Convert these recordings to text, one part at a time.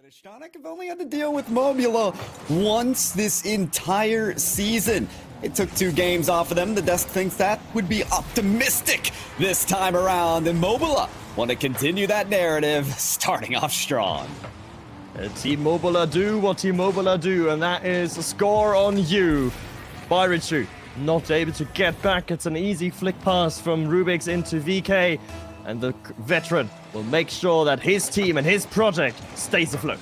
Astronic have only had to deal with Móbula once this entire season. It took 2 games off of them. The desk thinks that would be optimistic this time around, and Móbula want to continue that narrative, starting off strong. Team Móbula do what Team Móbula do, and that is a score on you. Byrichu not able to get back. It's an easy flick pass from Rubix into VK, and the veteran will make sure that his team and his project stays afloat.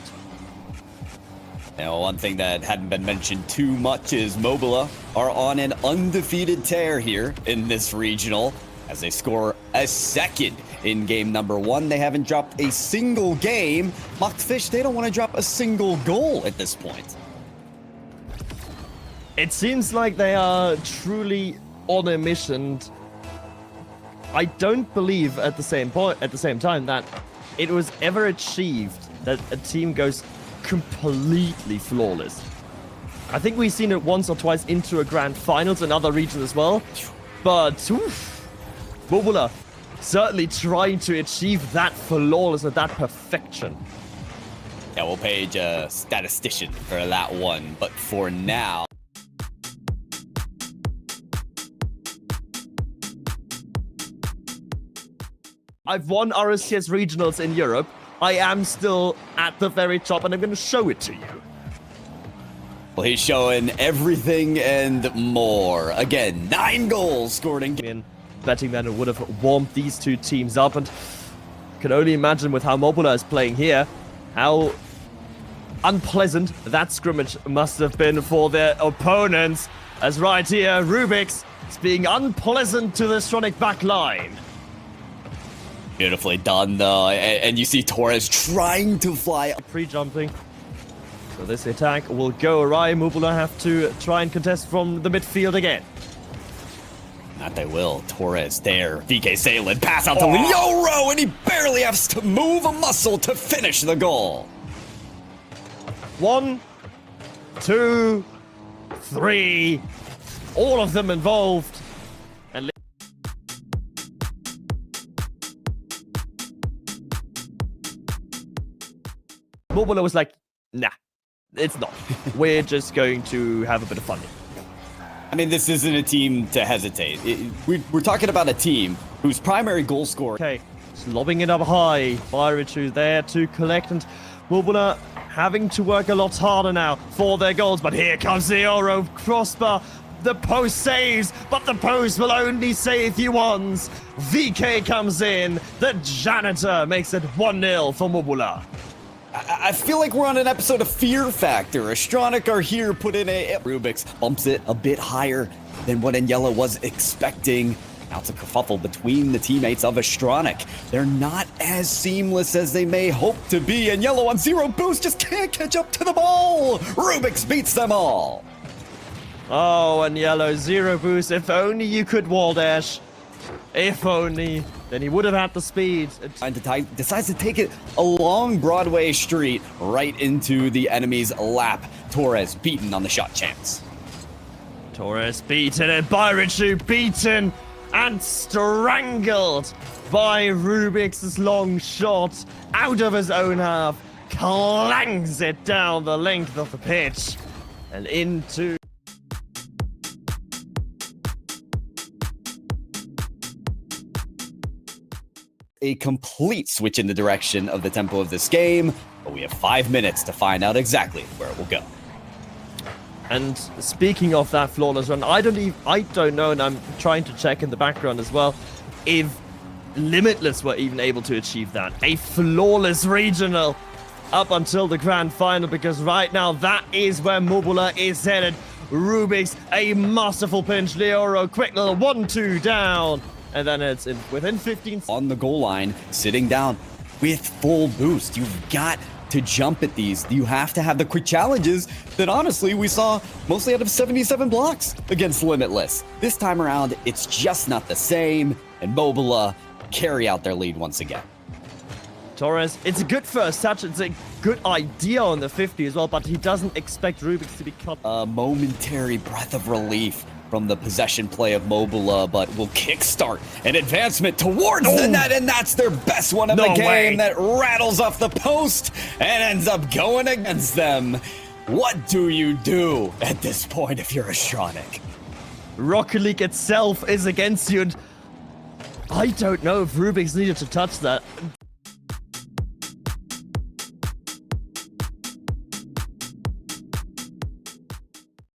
Now, one thing that hadn't been mentioned too much is Móbula are on an undefeated tear here in this regional as they score a second in game number 1. They haven't dropped a single game. Mockfish, they don't want to drop a single goal at this point. It seems like they are truly on a mission. I don't believe at the same time that it was ever achieved that a team goes completely flawless. I think we've seen it once or twice into a grand finals in other regions as well, but Móbula certainly trying to achieve that flawlessness, that perfection. Yeah, we'll page a statistician for that one, but for now... I've won RLCS regionals in Europe. I am still at the very top, and I'm going to show it to you. Well, he's showing everything and more. Again, 9 goals scored in game. Betting that it would have warmed these two teams up, and can only imagine with how Móbula is playing here, how unpleasant that scrimmage must have been for their opponents. As right here, Rubix is being unpleasant to the Astronic back line. Beautifully done, though, and you see Torres trying to fly. Pre-jumping. So this attack will go awry. Móbula have to try and contest from the midfield again. Not they will. Torres there. VK Salen pass out to Leoro, and he barely has to move a muscle to finish the goal. 1, 2, 3. All of them involved. And Móbula was like, nah, it's not. We're just going to have a bit of fun. I mean, this isn't a team to hesitate. We're talking about a team whose primary goal scorer... Okay, just lobbing it up high. Byrichu there to collect, and Móbula having to work a lot harder now for their goals. But here comes the Euro crossbar. The post saves, but the post will only save you once. VK comes in. The janitor makes it 1-0 for Móbula. I feel like we're on an episode of Fear Factor. Astronic are here, put in a... Rubix bumps it a bit higher than what Anyella was expecting. Now it's a kerfuffle between the teammates of Astronic. They're not as seamless as they may hope to be. Anyella on 0 boost just can't catch up to the ball. Rubix beats them all. Oh, Anyella 0 boost. If only you could wall dash. If only. Then he would have had the speed. Decides to take it along Broadway Street right into the enemy's lap. Torres beaten on the shot chance. Torres beaten, and Byrichu beaten and strangled by Rubix's long shot out of his own half. Clangs it down the length of the pitch and into... A complete switch in the direction of the tempo of this game, but we have 5 minutes to find out exactly where it will go. And speaking of that flawless run, I don't know, and I'm trying to check in the background as well, if Limitless were even able to achieve that. A flawless regional up until the grand final, because right now that is where Móbula is headed. Rubix, a masterful pinch. Leoro, quick little 1-2 down. And then it's within 15 on the goal line, sitting down with full boost. You've got to jump at these. You have to have the quick challenges that honestly we saw mostly out of 77 blocks against Limitless. This time around, it's just not the same, and Móbula carry out their lead once again. Torres, it's a good first touch. It's a good idea on the 50 as well, but he doesn't expect Rubix to be cut. A momentary breath of relief from the possession play of Móbula, but will kickstart an advancement towards the net, and that's their best one of the game that rattles off the post and ends up going against them. What do you do at this point if you're Astronic? Rocket League itself is against you, and I don't know if Rubik's needed to touch that.